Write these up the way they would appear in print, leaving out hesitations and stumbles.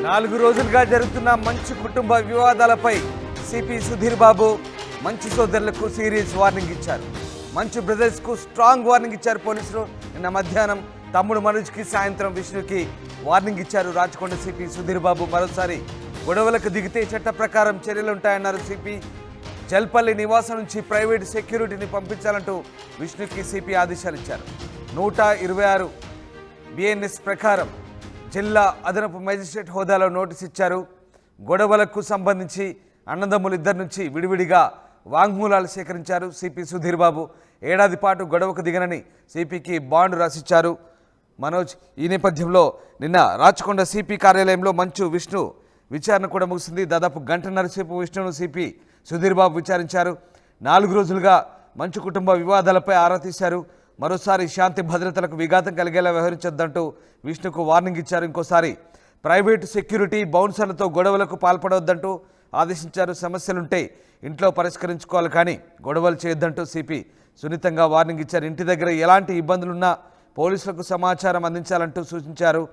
4 రోజులుగా జరుగుతున్న మంచు కుటుంబ వివాదాలపై సిపి సుధీర్ బాబు మంచు సోదరులకు సీరియస్ వార్నింగ్ ఇచ్చారు. మంచు బ్రదర్స్కు స్ట్రాంగ్ వార్నింగ్ ఇచ్చారు పోలీసులు. నిన్న మధ్యాహ్నం తమ్ముడు మనోజ్కి, సాయంత్రం విష్ణుకి వార్నింగ్ ఇచ్చారు రాచకొండ సిపి సుధీర్ బాబు. మరోసారి గొడవలకు దిగితే చట్ట ప్రకారం చర్యలుంటాయన్నారు సిపి. జల్పల్లి నివాసం నుంచి ప్రైవేట్ సెక్యూరిటీని పంపించాలంటూ విష్ణుకి సిపి ఆదేశాలు ఇచ్చారు. 126 బిఎన్ఎస్ ప్రకారం జిల్లా అదనపు మేజిస్ట్రేట్ హోదాలో నోటీస్ ఇచ్చారు. గొడవలకు సంబంధించి అన్నదమ్ములు ఇద్దరి నుంచి విడివిడిగా వాంగ్మూలాలు సేకరించారు సిపి సుధీర్ బాబు. ఏడాది పాటు గొడవకు దిగనని సిపికి బాండ్ రాసిచ్చారు మనోజ్. ఈ నేపథ్యంలో నిన్న రాచకొండ సిపి కార్యాలయంలో మంచు విష్ణు విచారణ కూడా ముగిసింది. దాదాపు గంటన్నర సేపు విష్ణును సిపి సుధీర్ బాబు విచారించారు. 4 రోజులుగా మంచు కుటుంబ వివాదాలపై ఆరా తీశారు. మరోసారి శాంతి భద్రతలకు విఘాతం కలిగేలా వ్యవహరించొద్దంటూ విష్ణుకు వార్నింగ్ ఇచ్చారు. ఇంకోసారి ప్రైవేటు సెక్యూరిటీ బౌన్సర్లతో గొడవలకు పాల్పడవద్దంటూ ఆదేశించారు. సమస్యలుంటే ఇంట్లో పరిష్కరించుకోవాలి, కానీ గొడవలు చేయొద్దంటూ సిపి సున్నితంగా వార్నింగ్ ఇచ్చారు. ఇంటి దగ్గర ఎలాంటి ఇబ్బందులున్నా పోలీసులకు సమాచారం అందించాలంటూ సూచించారు.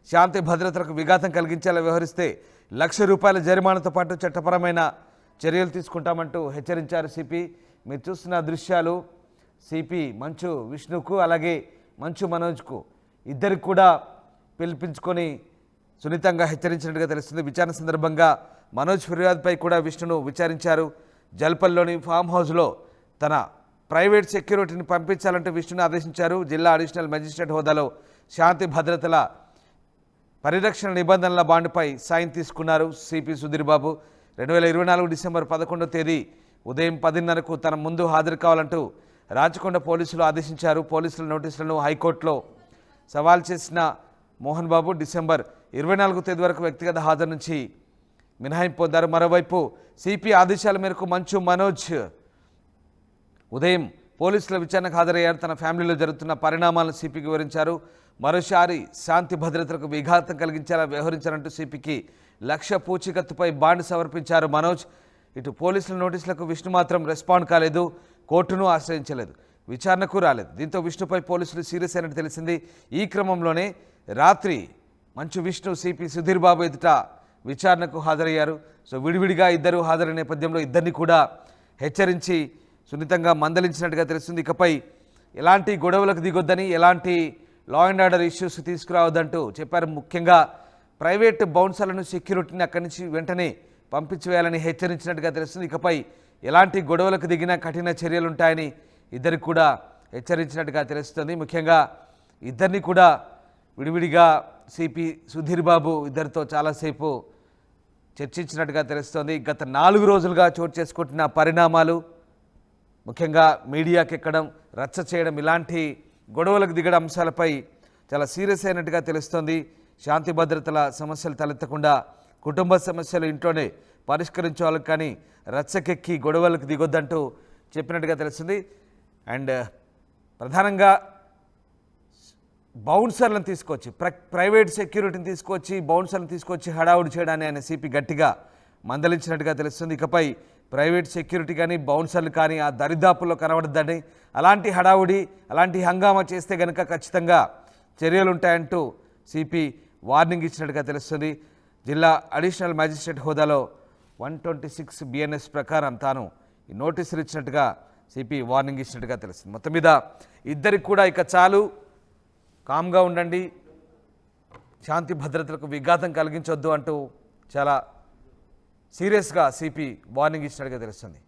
శాంతి భద్రతలకు విఘాతం కలిగించేలా వ్యవహరిస్తే ₹1,00,000 జరిమానాతో పాటు చట్టపరమైన చర్యలు తీసుకుంటామంటూ హెచ్చరించారు సిపి. మీరు చూస్తున్న దృశ్యాలు సిపి మంచు విష్ణుకు అలాగే మంచు మనోజ్కు ఇద్దరికి కూడా పిలిపించుకొని సున్నితంగా హెచ్చరించినట్టుగా తెలుస్తుంది. విచారణ సందర్భంగా మనోజ్ ఫిర్యాదుపై కూడా విష్ణును విచారించారు. జల్పల్లిలోని ఫామ్ హౌస్లో తన ప్రైవేట్ సెక్యూరిటీని పంపించాలంటూ విష్ణును ఆదేశించారు. జిల్లా అడిషనల్ మేజిస్ట్రేట్ హోదాలో శాంతి భద్రతల పరిరక్షణ నిబంధనల బాండ్పై సైన్ తీసుకున్నారు సిపి సుధీర్ బాబు. 2024 డిసెంబర్ 11వ తేదీ ఉదయం 10:30కు తన ముందు హాజరు కావాలంటూ రాచకొండ పోలీసులు ఆదేశించారు. పోలీసుల నోటీసులను హైకోర్టులో సవాల్ చేసిన మోహన్ బాబు డిసెంబర్ 24వ తేదీ వరకు వ్యక్తిగత హాజరు నుంచి మినహాయింపు పొందారు. మరోవైపు సిపి ఆదేశాల మేరకు మంచు మనోజ్ ఉదయం పోలీసుల విచారణకు హాజరయ్యారు. తన ఫ్యామిలీలో జరుగుతున్న పరిణామాలను సిపికి వివరించారు. మరోసారి శాంతి భద్రతలకు విఘాతం కలిగించేలా వ్యవహరించారంటూ సిపికి లక్ష పూచీకత్తుపై బాండ్ సమర్పించారు మనోజ్. ఇటు పోలీసుల నోటీసులకు విష్ణు మాత్రం రెస్పాండ్ కాలేదు, కోర్టును ఆశ్రయించలేదు, విచారణకు రాలేదు. దీంతో విష్ణుపై పోలీసులు సీరియస్ అయినట్టు తెలిసింది. ఈ క్రమంలోనే రాత్రి మంచు విష్ణు సిపి సుధీర్ బాబు ఎదుట విచారణకు హాజరయ్యారు. సో విడివిడిగా ఇద్దరు హాజరైన నేపథ్యంలో ఇద్దరిని కూడా హెచ్చరించి సున్నితంగా మందలించినట్టుగా తెలుస్తుంది. ఇకపై ఎలాంటి గొడవలకు దిగొద్దని, ఎలాంటి లా అండ్ ఆర్డర్ ఇష్యూస్ తీసుకురావద్దంటూ చెప్పారు. ముఖ్యంగా ప్రైవేట్ బౌన్సర్లను, సెక్యూరిటీని అక్కడి నుంచి వెంటనే పంపించివేయాలని హెచ్చరించినట్టుగా తెలుస్తుంది. ఇకపై ఎలాంటి గొడవలకు దిగినా కఠిన చర్యలుంటాయని ఇద్దరికి కూడా హెచ్చరించినట్టుగా తెలుస్తుంది. ముఖ్యంగా ఇద్దరిని కూడా విడివిడిగా సిపి సుధీర్ బాబు ఇద్దరితో చాలాసేపు చర్చించినట్టుగా తెలుస్తోంది. గత 4 రోజులుగా చోటు చేసుకుంటున్న పరిణామాలు, ముఖ్యంగా మీడియాకి ఎక్కడం, రచ్చ చేయడం, ఇలాంటి గొడవలకు దిగడం అంశాలపై చాలా సీరియస్ అయినట్టుగా తెలుస్తోంది. శాంతి భద్రతల సమస్యలు తలెత్తకుండా కుటుంబ సమస్యలు ఇంట్లోనే పరిష్కరించాలి, కానీ రచ్చకెక్కి గొడవలకు దిగొద్దంటూ చెప్పినట్టుగా తెలుస్తుంది. అండ్ ప్రధానంగా బౌన్సర్లను తీసుకొచ్చి ప్రైవేట్ సెక్యూరిటీని తీసుకొచ్చి బౌన్సర్లను తీసుకొచ్చి హడావుడి చేయడాన్ని ఆయన సిపి గట్టిగా మందలించినట్టుగా తెలుస్తుంది. ఇకపై ప్రైవేట్ సెక్యూరిటీ కానీ బౌన్సర్లు కానీ ఆ దరిదాపుల్లో కనబడద్దని, అలాంటి హడావుడి అలాంటి హంగామా చేస్తే కనుక ఖచ్చితంగా చర్యలు ఉంటాయంటూ సిపి వార్నింగ్ ఇచ్చినట్టుగా తెలుస్తుంది. జిల్లా అడిషనల్ మేజిస్ట్రేట్ హోదాలో 126 బిఎన్ఎస్ ప్రకారం తాను ఈ నోటీసులు ఇచ్చినట్టుగా సిపి వార్నింగ్ ఇచ్చినట్టుగా తెలుస్తుంది. మొత్తం మీద ఇద్దరికి కూడా ఇక చాలు, కామ్గా ఉండండి, శాంతి భద్రతలకు విఘాతం కలిగించొద్దు అంటూ చాలా సీరియస్గా సిపి వార్నింగ్ ఇచ్చినట్టుగా తెలుస్తుంది.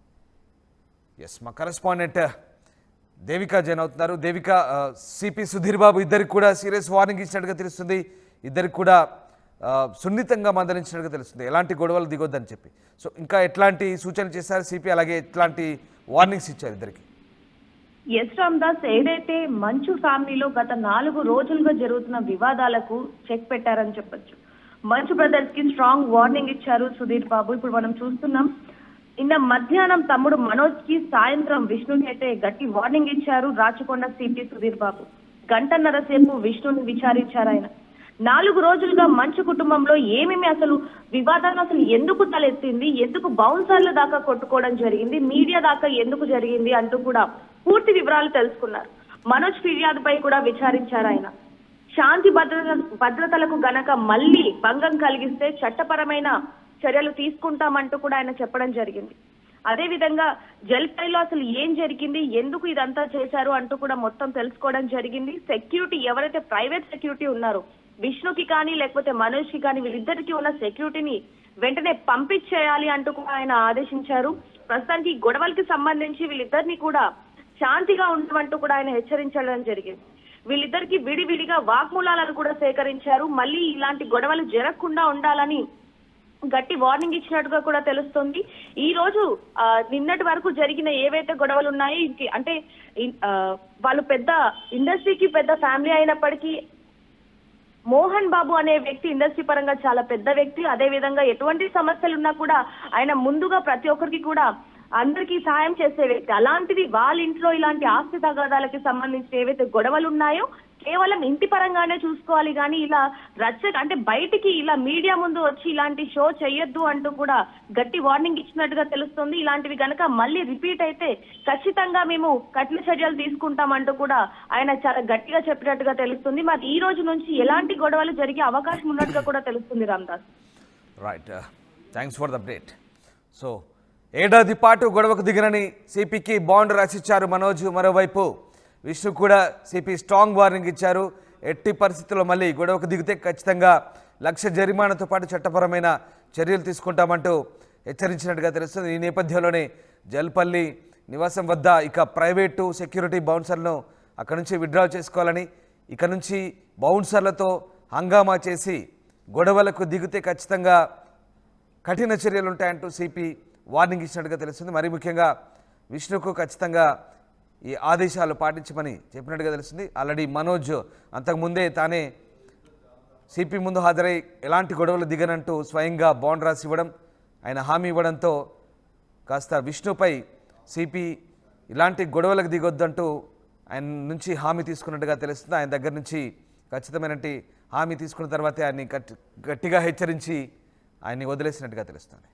ఎస్, మా కరెస్పాండెంట్ దేవిక జైన్ అవుతున్నారు. దేవిక, సిపి సుధీర్ బాబు ఇద్దరికి కూడా సీరియస్ వార్నింగ్ ఇచ్చినట్టుగా తెలుస్తుంది. ఇద్దరికి కూడా సున్నితంగా మందలించినట్టుగా తెలుస్తుంది, ఎలాంటి గొడవలు దిగొద్దని చెప్పి. సో ఇంకా ఎట్లాంటి సూచనలు చేశారు సిపి, అలాగే ఎట్లాంటి వార్నింగ్స్ ఇచ్చారు ఇద్దరికి? ఎస్ రామ్దాస్, ఏదైతే మంచు ఫ్యామిలీలో గత 4 రోజులుగా జరుగుతున్న వివాదాలకు చెక్ పెట్టారని చెప్పొచ్చు. మంచు బ్రదర్స్ కి స్ట్రాంగ్ వార్నింగ్ ఇచ్చారు సుధీర్ బాబు. ఇప్పుడు మనం చూస్తున్నాం, నిన్న మధ్యాహ్నం తమ్ముడు మనోజ్ కి, సాయంత్రం విష్ణుకి అయితే గట్టి వార్నింగ్ ఇచ్చారు రాచకొండ సిపి సుధీర్ బాబు. గంటన్నర సేపు విష్ణుని విచారించారు ఆయన. 4 రోజులుగా మంచు కుటుంబంలో ఏమేమి అసలు వివాదాలు అసలు ఎందుకు తలెత్తింది, ఎందుకు బౌన్సర్ల దాకా కొట్టుకోవడం జరిగింది, మీడియా దాకా ఎందుకు జరిగింది అంటూ కూడా పూర్తి వివరాలు తెలుసుకున్నారు. మనోజ్ ఫిర్యాదుపై కూడా విచారించారు ఆయన. శాంతి భద్రతలకు గనక మళ్ళీ భంగం కలిగిస్తే చట్టపరమైన చర్యలు తీసుకుంటామంటూ కూడా ఆయన చెప్పడం జరిగింది. అదే విధంగా జల్పైలో అసలు ఏం జరిగింది, ఎందుకు ఇదంతా చేశారు అంటూ కూడా మొత్తం తెలుసుకోవడం జరిగింది. సెక్యూరిటీ ఎవరైతే ప్రైవేట్ సెక్యూరిటీ ఉన్నారో విష్ణుకి కానీ లేకపోతే మనోజ్ కి కానీ వీళ్ళిద్దరికి ఉన్న సెక్యూరిటీని వెంటనే పంపించేయాలి అంటూ కూడా ఆయన ఆదేశించారు. ప్రస్తుతానికి గొడవలకి సంబంధించి వీళ్ళిద్దరిని కూడా శాంతిగా ఉండమంటూ కూడా ఆయన హెచ్చరించడం జరిగింది. వీళ్ళిద్దరికి విడివిడిగా వాగ్మూలాలను కూడా సేకరించారు. మళ్ళీ ఇలాంటి గొడవలు జరగకుండా ఉండాలని గట్టి వార్నింగ్ ఇచ్చినట్టుగా కూడా తెలుస్తుంది. ఈ రోజు నిన్నటి వరకు జరిగిన ఏవైతే గొడవలు ఉన్నాయో అంటే వాళ్ళు పెద్ద ఇండస్ట్రీకి పెద్ద ఫ్యామిలీ అయినప్పటికీ మోహన్ బాబు అనే వ్యక్తి ఇండస్ట్రీ పరంగా చాలా పెద్ద వ్యక్తి. అదే విధంగా ఎటువంటి సమస్యలు ఉన్నా కూడా ఆయన ముందుగా ప్రతి ఒక్కరికి కూడా అందరికీ సాయం చేసే వ్యక్తి. అలాంటిది వాళ్ళ ఇంట్లో ఇలాంటి ఆస్తి తగాదాలకి సంబంధించిన ఏవైతే గొడవలు ఉన్నాయో కేవలం ఇంటి పరంగానే చూసుకోవాలి, కానీ ఇలా అంటే బయటికి ఇలా మీడియా ముందు వచ్చి ఇలాంటి షో చేయొద్దు అంటూ కూడా గట్టి వార్నింగ్ ఇచ్చినట్టుగా తెలుస్తుంది. ఇలాంటివి కనుక మళ్ళీ రిపీట్ అయితే ఖచ్చితంగా మేము కఠిన చర్యలు తీసుకుంటామంటూ కూడా ఆయన చాలా గట్టిగా చెప్పినట్టుగా తెలుస్తుంది. మరి ఈ రోజు నుంచి ఎలాంటి గొడవలు జరిగే అవకాశం ఉన్నట్టుగా కూడా తెలుస్తుంది. Ramdas, right, thanks for the update. So ఏడాది పాటు గొడవకు దిగనని సిపికి బాండ్ రాసిచ్చారు మనోజ్. మరోవైపు విష్ణు కూడా సిపి స్ట్రాంగ్ వార్నింగ్ ఇచ్చారు. ఎట్టి పరిస్థితుల్లో మళ్ళీ గొడవకు దిగితే ఖచ్చితంగా 1,00,000 జరిమానాతో పాటు చట్టపరమైన చర్యలు తీసుకుంటామంటూ హెచ్చరించినట్టుగా తెలుస్తుంది. ఈ నేపథ్యంలోనే జల్పల్లి నివాసం వద్ద ఇక ప్రైవేటు సెక్యూరిటీ బౌన్సర్లను అక్కడి నుంచి విత్డ్రా చేసుకోవాలని, ఇక నుంచి బౌన్సర్లతో హంగామా చేసి గొడవలకు దిగితే ఖచ్చితంగా కఠిన చర్యలు ఉంటాయంటూ సిపి వార్నింగ్ ఇచ్చినట్టుగా తెలుస్తుంది. మరీ ముఖ్యంగా విష్ణుకు ఖచ్చితంగా ఈ ఆదేశాలు పాటించమని చెప్పినట్టుగా తెలుస్తుంది. ఆల్రెడీ మనోజ్ అంతకుముందే తానే సిపి ముందు హాజరై ఎలాంటి గొడవలు దిగనంటూ స్వయంగా బాండ్ రాసి ఇవ్వడం, ఆయన హామీ ఇవ్వడంతో కాస్త విష్ణుపై సిపి ఇలాంటి గొడవలకు దిగొద్దంటూ ఆయన నుంచి హామీ తీసుకున్నట్టుగా తెలుస్తుంది. ఆయన దగ్గర నుంచి ఖచ్చితమైనటువంటి హామీ తీసుకున్న తర్వాతే ఆయన్ని గట్టిగా హెచ్చరించి ఆయన్ని వదిలేసినట్టుగా తెలుస్తుంది.